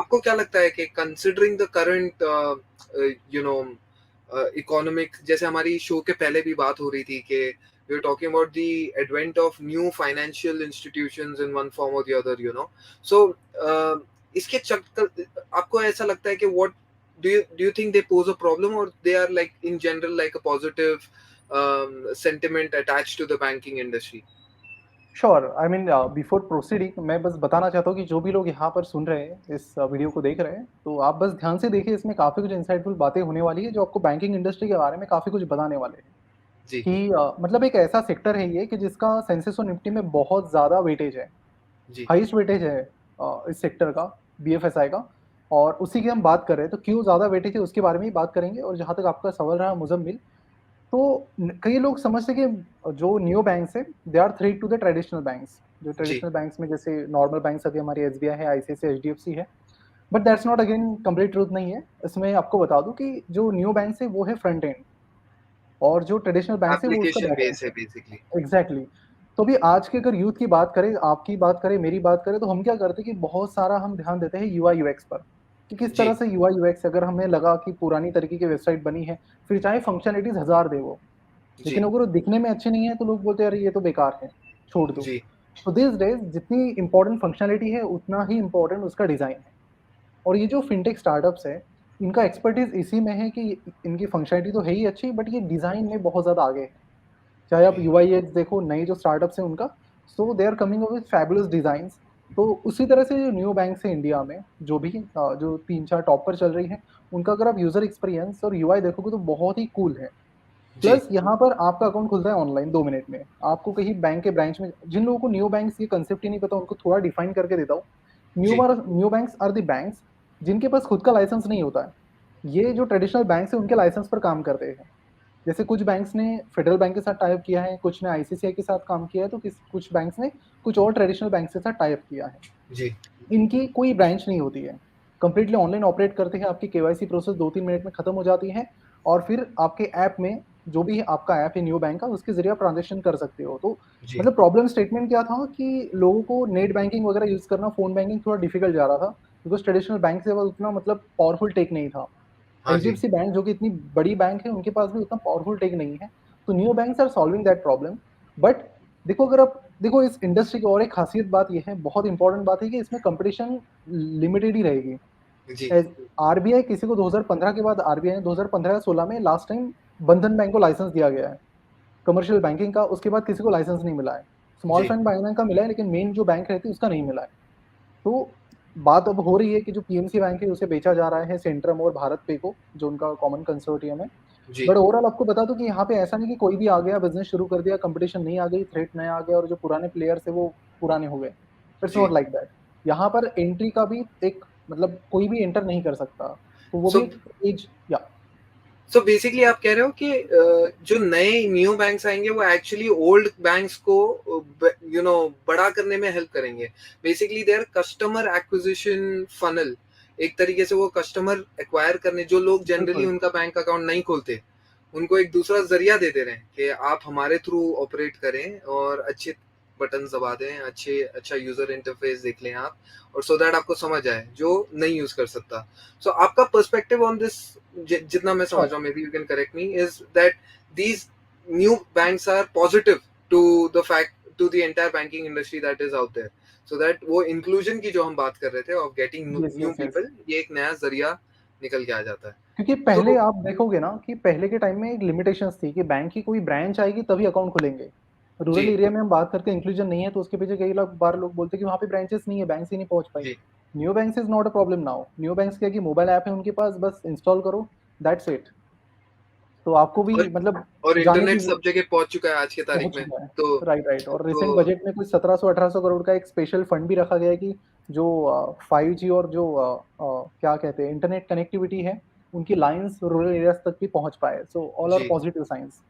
आपको क्या लगता है कि considering the current you know economic, जैसे हमारी शो के पहले भी बात हो रही थी कि we are talking about the advent of new financial institutions in one form और द अदर, सो इसके चक्कर आपको ऐसा लगता है कि what do you think they pose a problem, or they are like in general like a positive sentiment attached to the banking industry? Sure, I mean before proceeding मैं बस बताना चाहता हूँ कि जो भी लोग यहाँ पर सुन रहे हैं, इस वीडियो को देख रहे हैं, तो आप बस ध्यान से देखिए, इसमें काफ़ी कुछ इंसाइटफुल बातें होने वाली है जो आपको बैंकिंग इंडस्ट्री के बारे में काफ़ी कुछ बताने वाले हैं। जी कि मतलब एक ऐसा सेक्टर है ये कि जिसका सेंसेस और निफ्टी में बहुत ज़्यादा वेटेज है, जी हाईएस्ट वेटेज है इस सेक्टर का, बीएफएसआई का। और उसी की हम बात कर रहे हैं, तो क्यों ज़्यादा वेटेज है उसके बारे में ही बात करेंगे। और जहाँ तक आपका सवाल रहा मुजम्मिल, तो कई लोग समझते हैं कि जो नियो बैंक्स है they are threat to the traditional banks. जो जी ट्रेडिशनल बैंक्स में जैसे नॉर्मल बैंक्स अभी हमारी एसबीआई है, आईसीआईसीआई, एचडीएफसी है। But that's not again complete truth नहीं है। इसमें आपको बता दूं कि जो नियो बैंक्स है वो है फ्रंट एंड, और जो ट्रेडिशनल बैंक्स है वो उसका एप्लीकेशन बैक एंड बेस है है। बेसिकली। एग्जैक्टली। तो भी आज के अगर यूथ की बात करें, आपकी बात करें, मेरी बात करें, तो हम क्या करते हैं कि बहुत सारा हम ध्यान देते हैं यूआई यूएक्स पर, कि किस जी तरह से यूआई यूएक्स, अगर हमें लगा कि पुरानी तरीके की वेबसाइट बनी है, फिर चाहे फंक्शनलिटीज हजार दे वो, लेकिन जी अगर वो दिखने में अच्छे नहीं है तो लोग बोलते हैं अरे ये तो बेकार है, छोड़ दो। जी तो दिस डेज जितनी इंपॉर्टेंट फंक्शनलिटी है उतना ही इंपॉर्टेंट उसका डिजाइन है। और ये जो फिनटेक स्टार्टअप्स है, इनका एक्सपर्टीज इसी में है कि इनकी फंक्शनलिटी तो है ही अच्छी, बट ये डिजाइन में बहुत ज्यादा आगे है। चाहे आप ओके यूआईएक्स देखो, नए जो स्टार्टअप्स हैं उनका, so they are coming up with fabulous designs. तो उसी तरह से जो न्यू बैंक्स है इंडिया में, जो भी जो 3-4 टॉप पर चल रही है, उनका अगर आप यूजर एक्सपीरियंस और यूआई देखोगे तो बहुत ही कूल है। जी प्लस यहाँ पर आपका अकाउंट खुलता है ऑनलाइन 2 मिनट में। आपको कहीं बैंक के ब्रांच में, जिन लोगों को न्यू बैंक्स ये कंसेप्ट ही नहीं पता, उनको थोड़ा डिफाइन करके देता हूँ। जी new banks are the banks जिनके पास खुद का लाइसेंस नहीं होता है। ये जो ट्रेडिशनल बैंक्स है उनके लाइसेंस पर काम करते हैं। जैसे कुछ बैंक्स ने फेडरल बैंक के साथ टाई अप किया है, कुछ ने आईसीसीआई के साथ काम किया है, तो कुछ बैंक्स ने कुछ और ट्रेडिशनल बैंक के साथ टाई अप किया है। जी इनकी कोई ब्रांच नहीं होती है, कंप्लीटली ऑनलाइन ऑपरेट करते हैं। आपकी केवाईसी प्रोसेस 2-3 मिनट में खत्म हो जाती है, और फिर आपके ऐप में, जो भी आपका ऐप है न्यू बैंक का, उसके जरिए आप ट्रांजेक्शन कर सकते हो। तो जी मतलब प्रॉब्लम स्टेटमेंट क्या था कि लोगों को नेट बैंकिंग वगैरह यूज करना, फोन बैंकिंग थोड़ा डिफिकल्ट जा रहा था, बिकॉज ट्रेडिशनल बैंक से वो उतना मतलब पावरफुल टेक नहीं था। हाँ जी एचडीएफसी बैंक जो कि इतनी बड़ी बैंक है, उनके पास भी उतना पावरफुल टेक नहीं है। तो new banks are solving that problem. But देखो, अगर आप देखो इस इंडस्ट्री की और एक खासियत बात यह है, बहुत इंपॉर्टेंट बात है, कि इसमें कंपटीशन लिमिटेड ही रहेगी। जी आरबीआई किसी को 2015 के बाद, आरबीआई ने 2015 या 16 में लास्ट टाइम बंधन बैंक को लाइसेंस दिया गया है कमर्शियल बैंकिंग का। उसके बाद किसी को लाइसेंस नहीं मिला है। स्मॉल जी फाइनेंस बैंक का मिला है, लेकिन मेन जो बैंक रहती है उसका नहीं मिला है। तो बात अब हो रही है कि जो पीएमसी बैंक है उसे बेचा जा रहा है सेंट्रम और भारत पे को, जो उनका कॉमन कंसोर्टियम है। जी बट ओवरऑल आपको बता दूं कि यहाँ पे ऐसा नहीं कि कोई भी आ गया, बिजनेस शुरू कर दिया, कंपटीशन नहीं आ गई, थ्रेट नया आ गया और जो पुराने प्लेयर्स है वो पुराने हो गए। इट्स जी नॉट लाइक दैट। यहाँ पर एंट्री का भी एक मतलब कोई भी एंटर नहीं कर सकता, तो वो भी सो एक एज या। सो बेसिकली आप कह रहे हो कि जो नए न्यू बैंक्स आएंगे वो एक्चुअली ओल्ड बैंक्स को बड़ा करने में हेल्प करेंगे। Basically there customer acquisition funnel, एक तरीके से वो कस्टमर एक्वायर करने, जो लोग जनरली बिल्कुल। उनका बैंक अकाउंट नहीं खोलते, उनको एक दूसरा जरिया दे दे रहे हैं कि आप हमारे थ्रू ऑपरेट करें और अच्छे बटन दबा दें, अच्छा यूजर इंटरफेस देख लें आप, और सो दैट आपको समझ आए जो नहीं यूज कर सकता। सो आपका पर्सपेक्टिव ऑन दिस, जितना मैं समझ श्योर। रहा हूँ, maybe you can correct me, is that these new banks are positive to the fact, to the entire banking industry that is out there, so that वो inclusion की जो हम बात कर रहे थे of getting yes new yes yes. People, ये एक नया जरिया निकल के आ जाता है। क्योंकि पहले तो आप देखोगे ना कि पहले के टाइम में एक लिमिटेशंस थी कि बैंक की कोई ब्रांच आएगी तभी अकाउंट खुलेंगे। रूरल जी एरिया में हम बात करते हैं इंक्लूजन नहीं है, तो उसके पीछे कई लोग बार लोग बोलते हैं कि वहाँ पे ब्रांचेस नहीं है, बैंक से नहीं पहुंच पाई। जी new bank is not a problem now. New banks क्या है कि मोबाइल ऐप है उनके पास, बस इंस्टॉल करो, दैट्स इट। तो आपको भी और मतलब और जाने की इंटरनेट सब जगह पहुंच चुका है आज के तारीख पहुंच में। चुका है। तो राइट राइट। और रिसेंट तो बजट में कुछ 1700-1800 करोड़ का एक स्पेशल फंड भी रखा गया है कि जो 5G और जो क्या कहते हैं इंटरनेट कनेक्टिविटी है, उनकी लाइंस रूरल एरियाज तक भी पहुंच पाए। So all R G positive science.